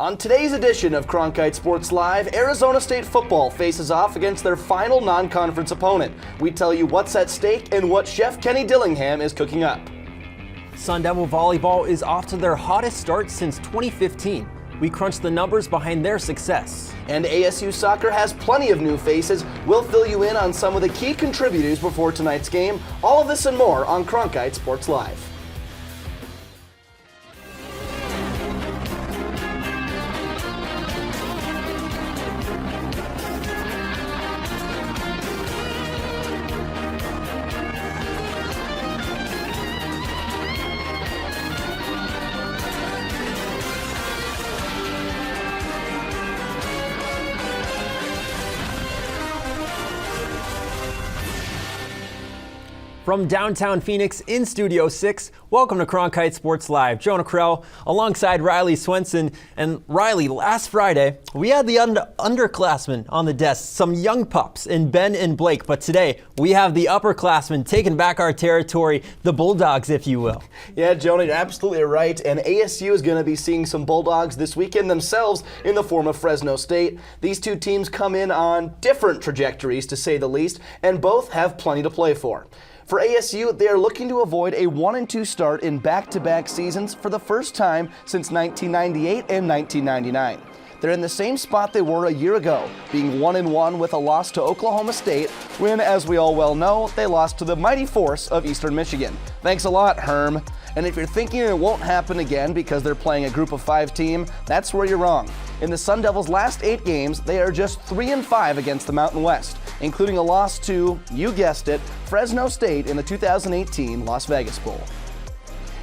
On today's edition of Cronkite Sports Live, Arizona State football faces off against their final non-conference opponent. We tell you what's at stake and what Chef Kenny Dillingham is cooking up. Sun Devil Volleyball is off to their hottest start since 2015. We crunch the numbers behind their success. And ASU soccer has plenty of new faces. We'll fill you in on some of the key contributors before tonight's game. All of this and more on Cronkite Sports Live. From downtown Phoenix in Studio 6, welcome to Cronkite Sports Live. Jonah Krell alongside Riley Swenson. And Riley, last Friday, we had the underclassmen on the desk, some young pups in Ben and Blake. But today, we have the upperclassmen taking back our territory, the Bulldogs, if you will. Yeah, Jonah, you're absolutely right. And ASU is going to be seeing some Bulldogs this weekend themselves in the form of Fresno State. These two teams come in on different trajectories, to say the least, and both have plenty to play for. For ASU, they are looking to avoid a 1-2 start in back-to-back seasons for the first time since 1998 and 1999. They're in the same spot they were a year ago, being 1-1 with a loss to Oklahoma State, when, as we all well know, they lost to the mighty force of Eastern Michigan. Thanks a lot, Herm. And if you're thinking it won't happen again because they're playing a group of 5 team, that's where you're wrong. In the Sun Devils' last 8 games, they are just 3-5 against the Mountain West, including a loss to, you guessed it, Fresno State in the 2018 Las Vegas Bowl.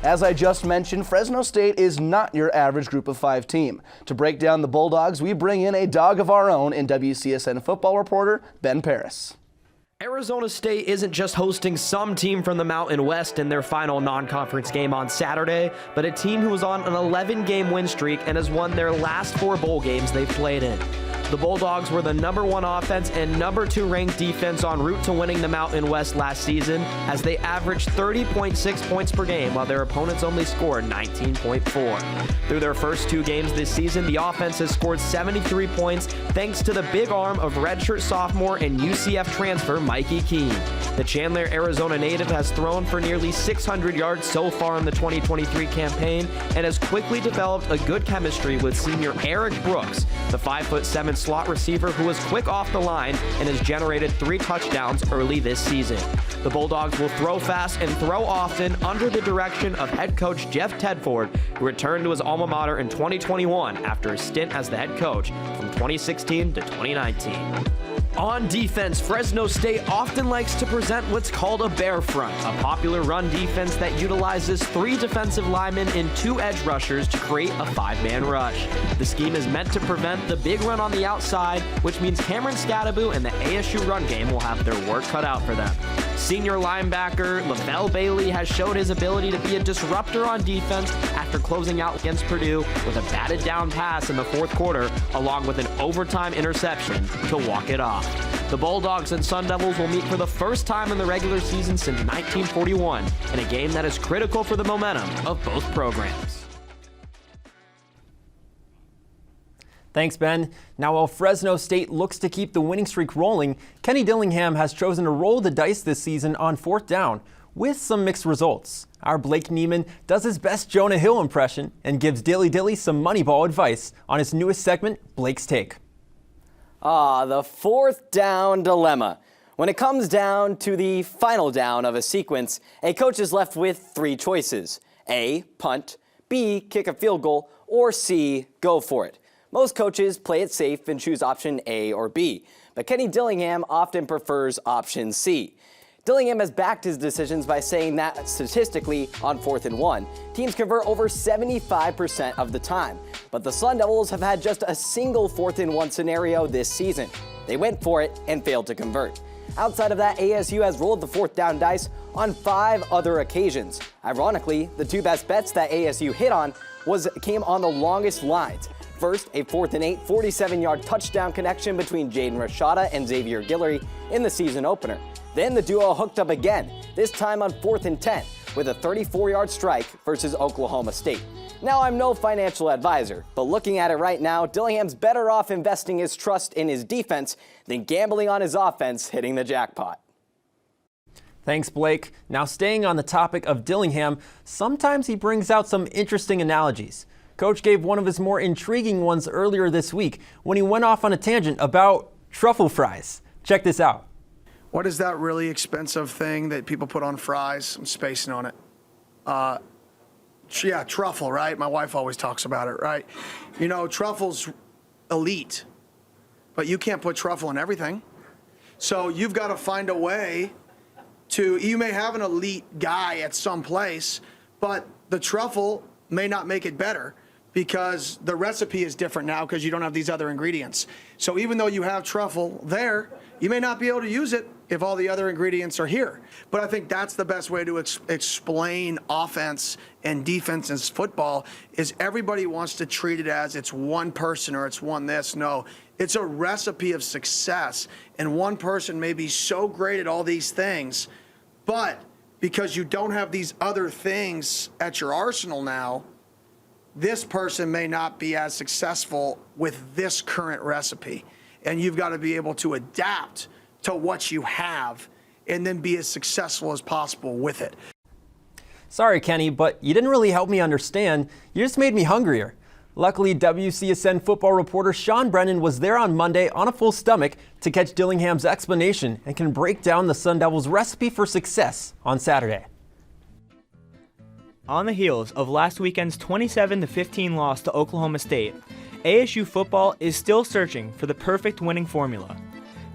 As I just mentioned, Fresno State is not your average group of 5 team. To break down the Bulldogs, we bring in a dog of our own in WCSN football reporter Ben Paris. Arizona State isn't just hosting some team from the Mountain West in their final non-conference game on Saturday, but a team who is on an 11-game win streak and has won their last 4 bowl games they've played in. The Bulldogs were the #1 offense and #2 ranked defense en route to winning the Mountain West last season, as they averaged 30.6 points per game while their opponents only scored 19.4. Through their first 2 games this season, the offense has scored 73 points thanks to the big arm of redshirt sophomore and UCF transfer Mikey Keene. The Chandler, Arizona native has thrown for nearly 600 yards so far in the 2023 campaign and has quickly developed a good chemistry with senior Eric Brooks, the 5'7" slot receiver who was quick off the line and has generated 3 touchdowns early this season. The Bulldogs will throw fast and throw often under the direction of head coach Jeff Tedford, who returned to his alma mater in 2021 after a stint as the head coach from 2016 to 2019. On defense, Fresno State often likes to present what's called a bear front, a popular run defense that utilizes 3 defensive linemen and 2 edge rushers to create a 5-man rush. The scheme is meant to prevent the big run on the outside, which means Cameron Scadaboo and the ASU run game will have their work cut out for them. Senior linebacker Lavelle Bailey has showed his ability to be a disruptor on defense after closing out against Purdue with a batted down pass in the 4th quarter, along with an overtime interception to walk it off. The Bulldogs and Sun Devils will meet for the first time in the regular season since 1941 in a game that is critical for the momentum of both programs. Thanks, Ben. Now, while Fresno State looks to keep the winning streak rolling, Kenny Dillingham has chosen to roll the dice this season on 4th down with some mixed results. Our Blake Neiman does his best Jonah Hill impression and gives Dilly Dilly some Moneyball advice on his newest segment, Blake's Take. The 4th down dilemma. When it comes down to the final down of a sequence, a coach is left with 3 choices. A, punt, B, kick a field goal, or C, go for it. Most coaches play it safe and choose option A or B, but Kenny Dillingham often prefers option C. Dillingham has backed his decisions by saying that statistically, on 4th and 1, teams convert over 75% of the time, but the Sun Devils have had just a single 4th and 1 scenario this season. They went for it and failed to convert. Outside of that, ASU has rolled the 4th down dice on 5 other occasions. Ironically, the 2 best bets that ASU hit on came on the longest lines. First, a 4th and 8 47-yard touchdown connection between Jaden Rashada and Xavier Guillory in the season opener. Then the duo hooked up again, this time on 4th and 10, with a 34-yard strike versus Oklahoma State. Now, I'm no financial advisor, but looking at it right now, Dillingham's better off investing his trust in his defense than gambling on his offense hitting the jackpot. Thanks, Blake. Now, staying on the topic of Dillingham, sometimes he brings out some interesting analogies. Coach gave one of his more intriguing ones earlier this week when he went off on a tangent about truffle fries. Check this out. What is that really expensive thing that people put on fries? I'm spacing on it. Yeah, truffle, right? My wife always talks about it, right? You know, truffle's elite, but you can't put truffle in everything. So you've got to find a way you may have an elite guy at some place, but the truffle may not make it better because the recipe is different now because you don't have these other ingredients. So even though you have truffle there, you may not be able to use it if all the other ingredients are here. But I think that's the best way to explain offense and defense in football is everybody wants to treat it as it's one person or it's one this. No, it's a recipe of success. And one person may be so great at all these things, but because you don't have these other things at your arsenal now, this person may not be as successful with this current recipe. And you've got to be able to adapt to what you have and then be as successful as possible with it. Sorry, Kenny, but you didn't really help me understand. You just made me hungrier. Luckily, WCSN football reporter Sean Brennan was there on Monday on a full stomach to catch Dillingham's explanation and can break down the Sun Devils' recipe for success on Saturday. On the heels of last weekend's 27-15 loss to Oklahoma State, ASU football is still searching for the perfect winning formula.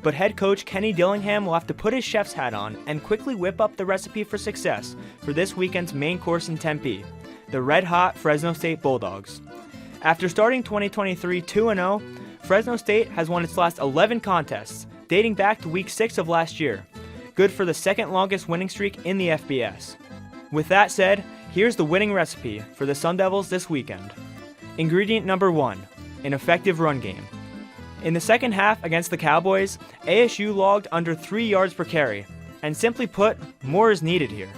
But head coach Kenny Dillingham will have to put his chef's hat on and quickly whip up the recipe for success for this weekend's main course in Tempe, the red-hot Fresno State Bulldogs. After starting 2023 2-0, Fresno State has won its last 11 contests, dating back to Week 6 of last year, good for the second longest winning streak in the FBS. With that said, here's the winning recipe for the Sun Devils this weekend. Ingredient number 1, an effective run game. In the second half against the Cowboys, ASU logged under 3 yards per carry, and simply put, more is needed here.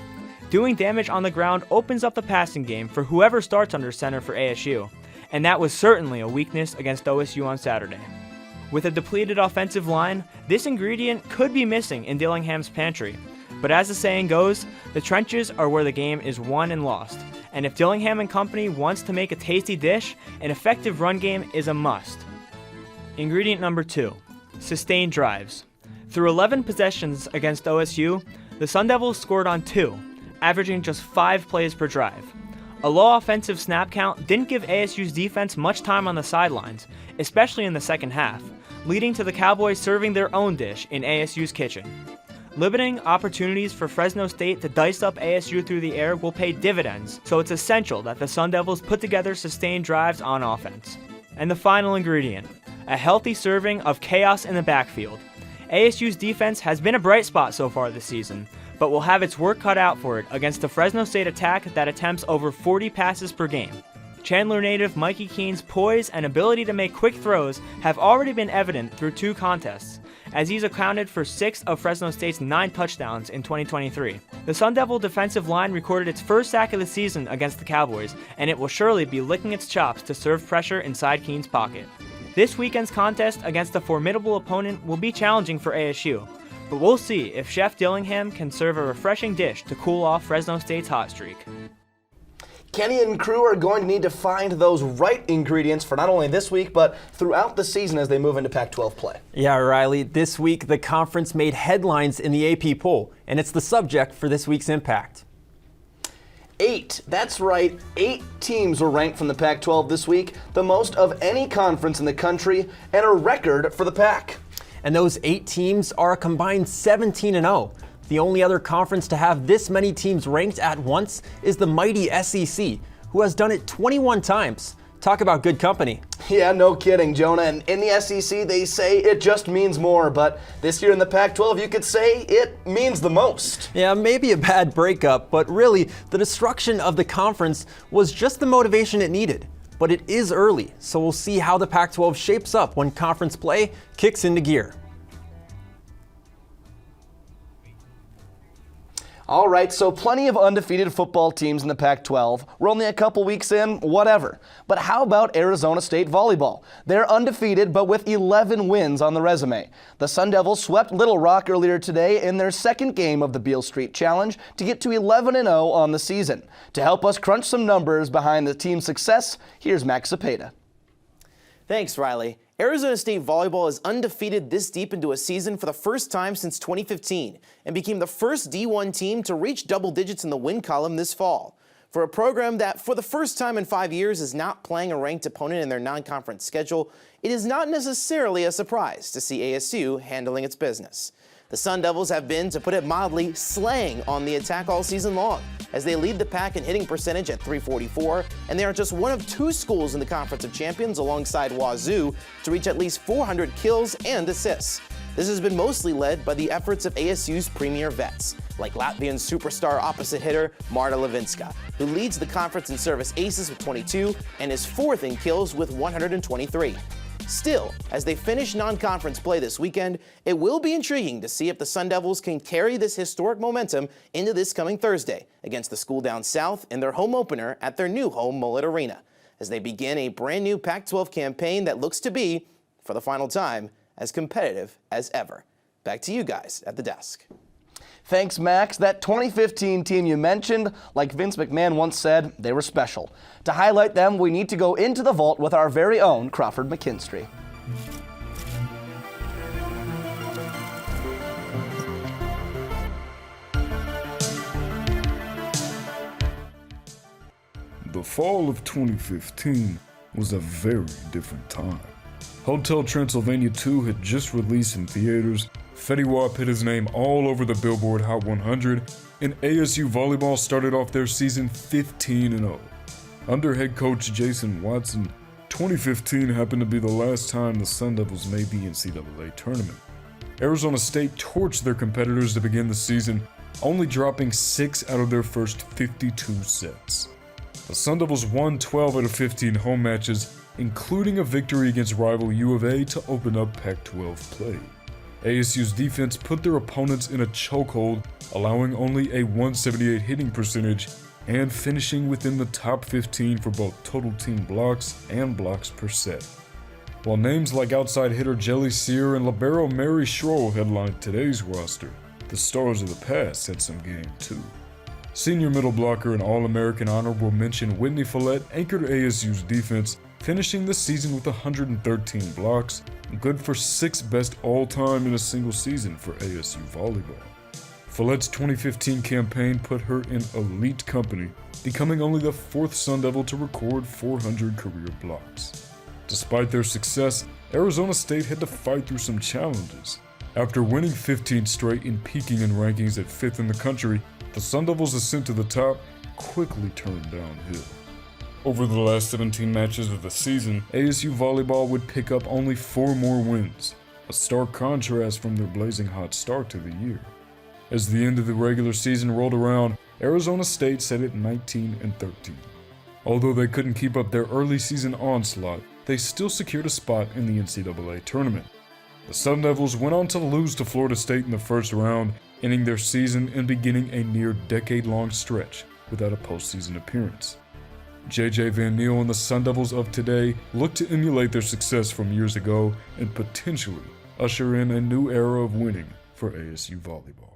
Doing damage on the ground opens up the passing game for whoever starts under center for ASU, and that was certainly a weakness against OSU on Saturday. With a depleted offensive line, this ingredient could be missing in Dillingham's pantry, but as the saying goes, the trenches are where the game is won and lost, and if Dillingham and company wants to make a tasty dish, an effective run game is a must. Ingredient number 2, sustained drives. Through 11 possessions against OSU, the Sun Devils scored on 2, averaging just 5 plays per drive. A low offensive snap count didn't give ASU's defense much time on the sidelines, especially in the second half, leading to the Cowboys serving their own dish in ASU's kitchen. Limiting opportunities for Fresno State to dice up ASU through the air will pay dividends, so it's essential that the Sun Devils put together sustained drives on offense. And the final ingredient, a healthy serving of chaos in the backfield. ASU's defense has been a bright spot so far this season, but will have its work cut out for it against the Fresno State attack that attempts over 40 passes per game. Chandler native Mikey Keene's poise and ability to make quick throws have already been evident through 2 contests, as he's accounted for 6 of Fresno State's 9 touchdowns in 2023. The Sun Devil defensive line recorded its first sack of the season against the Cowboys, and it will surely be licking its chops to serve pressure inside Keene's pocket. This weekend's contest against a formidable opponent will be challenging for ASU, but we'll see if Chef Dillingham can serve a refreshing dish to cool off Fresno State's hot streak. Kenny and crew are going to need to find those right ingredients for not only this week, but throughout the season as they move into Pac-12 play. Yeah, Riley, this week the conference made headlines in the AP poll, and it's the subject for this week's Impact. 8, that's right, 8 teams were ranked from the Pac-12 this week, the most of any conference in the country, and a record for the Pac. And those 8 teams are a combined 17-0. The only other conference to have this many teams ranked at once is the mighty SEC, who has done it 21 times. Talk about good company. Yeah, no kidding, Jonah. And in the SEC, they say it just means more. But this year in the Pac-12, you could say it means the most. Yeah, maybe a bad breakup, but really, the destruction of the conference was just the motivation it needed. But it is early, so we'll see how the Pac-12 shapes up when conference play kicks into gear. All right, so plenty of undefeated football teams in the Pac-12. We're only a couple weeks in, whatever. But how about Arizona State volleyball? They're undefeated, but with 11 wins on the resume. The Sun Devils swept Little Rock earlier today in their second game of the Beale Street Challenge to get to 11-0 on the season. To help us crunch some numbers behind the team's success, here's Max Zapata. Thanks, Riley. Arizona State volleyball is undefeated this deep into a season for the first time since 2015 and became the first D1 team to reach double digits in the win column this fall. For a program that, for the first time in 5 years, is not playing a ranked opponent in their non-conference schedule, it is not necessarily a surprise to see ASU handling its business. The Sun Devils have been, to put it mildly, slaying on the attack all season long, as they lead the pack in hitting percentage at .344, and they are just one of 2 schools in the Conference of Champions alongside Wazoo to reach at least 400 kills and assists. This has been mostly led by the efforts of ASU's premier vets, like Latvian superstar opposite hitter Marta Levinska, who leads the conference in service aces with 22 and is 4th in kills with 123. Still, as they finish non-conference play this weekend, it will be intriguing to see if the Sun Devils can carry this historic momentum into this coming Thursday against the school down south in their home opener at their new home Mullet Arena, as they begin a brand new Pac-12 campaign that looks to be, for the final time, as competitive as ever. Back to you guys at the desk. Thanks, Max. That 2015 team you mentioned, like Vince McMahon once said, they were special. To highlight them, we need to go into the vault with our very own Crawford McKinstry. The fall of 2015 was a very different time. Hotel Transylvania 2 had just released in theaters, Fetty Wap hit his name all over the Billboard Hot 100, and ASU volleyball started off their season 15-0. Under head coach Jason Watson, 2015 happened to be the last time the Sun Devils made the NCAA tournament. Arizona State torched their competitors to begin the season, only dropping 6 out of their first 52 sets. The Sun Devils won 12 out of 15 home matches, including a victory against rival U of A to open up Pac-12 play. ASU's defense put their opponents in a chokehold, allowing only a 178 hitting percentage and finishing within the top 15 for both total team blocks and blocks per set. While names like outside hitter Jelly Sear and libero Mary Schroll headlined today's roster, the stars of the past had some game too. Senior middle blocker and All-American honorable mention Whitney Follett anchored ASU's defense, finishing the season with 113 blocks, good for 6th best all-time in a single season for ASU volleyball. Follett's 2015 campaign put her in elite company, becoming only the 4th Sun Devil to record 400 career blocks. Despite their success, Arizona State had to fight through some challenges. After winning 15 straight and peaking in rankings at 5th in the country, the Sun Devils' ascent to the top quickly turned downhill. Over the last 17 matches of the season, ASU volleyball would pick up only 4 more wins, a stark contrast from their blazing hot start to the year. As the end of the regular season rolled around, Arizona State sat at 19-13. Although they couldn't keep up their early season onslaught, they still secured a spot in the NCAA tournament. The Sun Devils went on to lose to Florida State in the first round, ending their season and beginning a near decade-long stretch without a postseason appearance. J.J. Van Niel and the Sun Devils of today look to emulate their success from years ago and potentially usher in a new era of winning for ASU volleyball.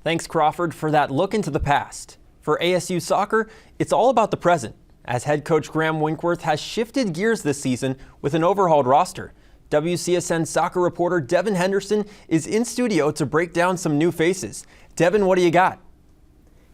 Thanks, Crawford, for that look into the past. For ASU soccer, it's all about the present, as head coach Graham Winkworth has shifted gears this season with an overhauled roster. WCSN soccer reporter Devin Henderson is in studio to break down some new faces. Devin, what do you got?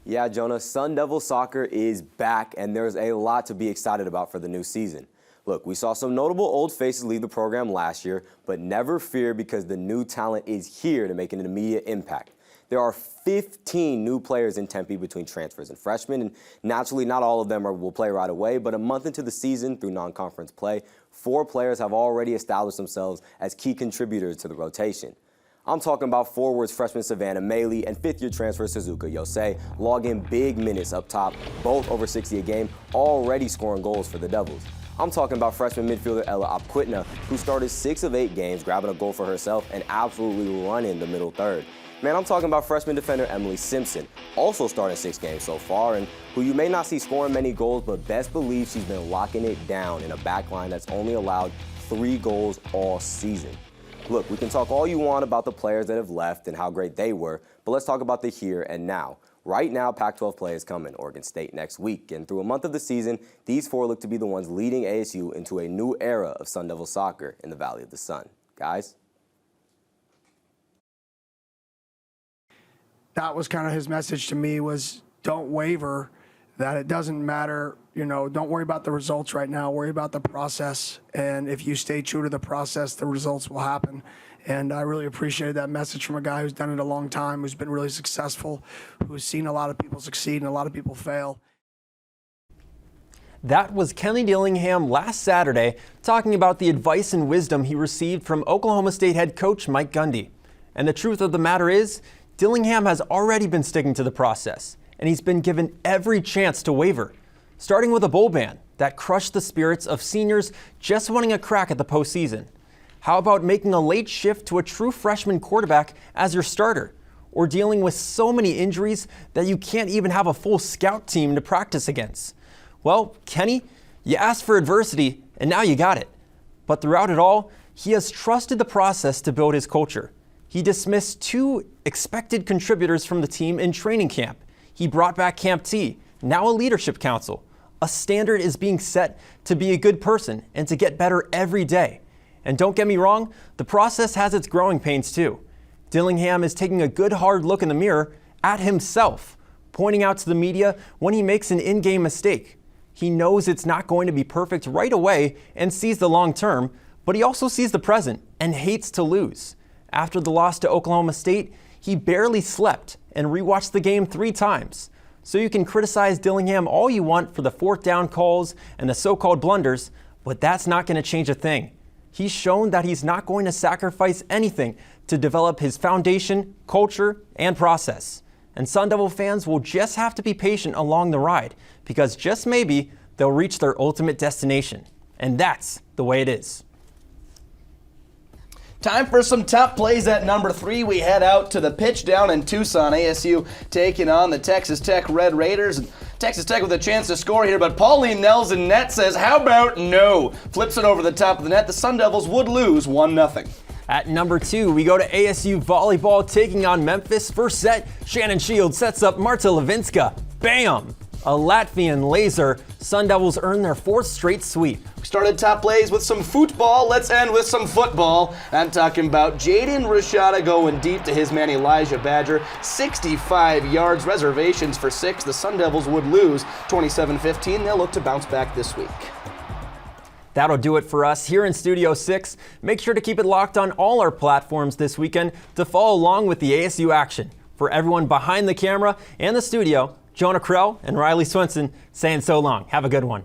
Yeah, Jonah, Sun Devil soccer is back, and there's a lot to be excited about for the new season. Look, we saw some notable old faces leave the program last year, but never fear because the new talent is here to make an immediate impact. There are 15 new players in Tempe between transfers and freshmen, and naturally not all of them will play right away, but a month into the season through non-conference play, 4 players have already established themselves as key contributors to the rotation. I'm talking about forwards freshman Savannah Maley and 5th-year transfer Suzuka Yosei logging big minutes up top, both over 60 a game, already scoring goals for the Devils. I'm talking about freshman midfielder Ella Apquitna, who started 6 of 8 games, grabbing a goal for herself and absolutely running the middle third. Man, I'm talking about freshman defender Emily Simpson, also starting 6 games so far, and who you may not see scoring many goals, but best believe she's been locking it down in a back line that's only allowed 3 goals all season. Look, we can talk all you want about the players that have left and how great they were, but let's talk about the here and now. Right now, Pac-12 play is coming, Oregon State next week, and through a month of the season, these 4 look to be the ones leading ASU into a new era of Sun Devil soccer in the Valley of the Sun. Guys? That was kind of his message to me, was don't waver, that it doesn't matter, don't worry about the results right now, worry about the process, and if you stay true to the process, the results will happen. And I really appreciated that message from a guy who's done it a long time, who's been really successful, who's seen a lot of people succeed and a lot of people fail. That was Kenny Dillingham last Saturday talking about the advice and wisdom he received from Oklahoma State head coach Mike Gundy. And the truth of the matter is, Dillingham has already been sticking to the process, and he's been given every chance to waver, starting with a bowl ban that crushed the spirits of seniors just wanting a crack at the postseason. How about making a late shift to a true freshman quarterback as your starter, or dealing with so many injuries that you can't even have a full scout team to practice against? Well, Kenny, you asked for adversity, and now you got it. But throughout it all, he has trusted the process to build his culture. He dismissed 2 expected contributors from the team in training camp. He brought back Camp T, now a leadership council. A standard is being set to be a good person and to get better every day. And don't get me wrong, the process has its growing pains too. Dillingham is taking a good hard look in the mirror at himself, pointing out to the media when he makes an in-game mistake. He knows it's not going to be perfect right away and sees the long term, but he also sees the present and hates to lose. After the loss to Oklahoma State, he barely slept and rewatched the game 3 times. So you can criticize Dillingham all you want for the 4th down calls and the so-called blunders, but that's not going to change a thing. He's shown that he's not going to sacrifice anything to develop his foundation, culture, and process. And Sun Devil fans will just have to be patient along the ride, because just maybe they'll reach their ultimate destination. And that's the way it is. Time for some top plays at number 3. We head out to the pitch down in Tucson. ASU taking on the Texas Tech Red Raiders. Texas Tech with a chance to score here, but Pauline Nels in net says, how about no? Flips it over the top of the net. The Sun Devils would lose 1-0. At number 2, we go to ASU volleyball taking on Memphis. First set, Shannon Shields sets up Marta Levinska. Bam! A Latvian laser. Sun Devils earn their 4th straight sweep. We started top plays with some football. Let's end with some football. I'm talking about Jaden Rashada going deep to his man Elijah Badger. 65 yards, reservations for 6. The Sun Devils would lose 27-15. They'll look to bounce back this week. That'll do it for us here in Studio 6. Make sure to keep it locked on all our platforms this weekend to follow along with the ASU action. For everyone behind the camera and the studio, Jonah Krell and Riley Swenson saying so long. Have a good one.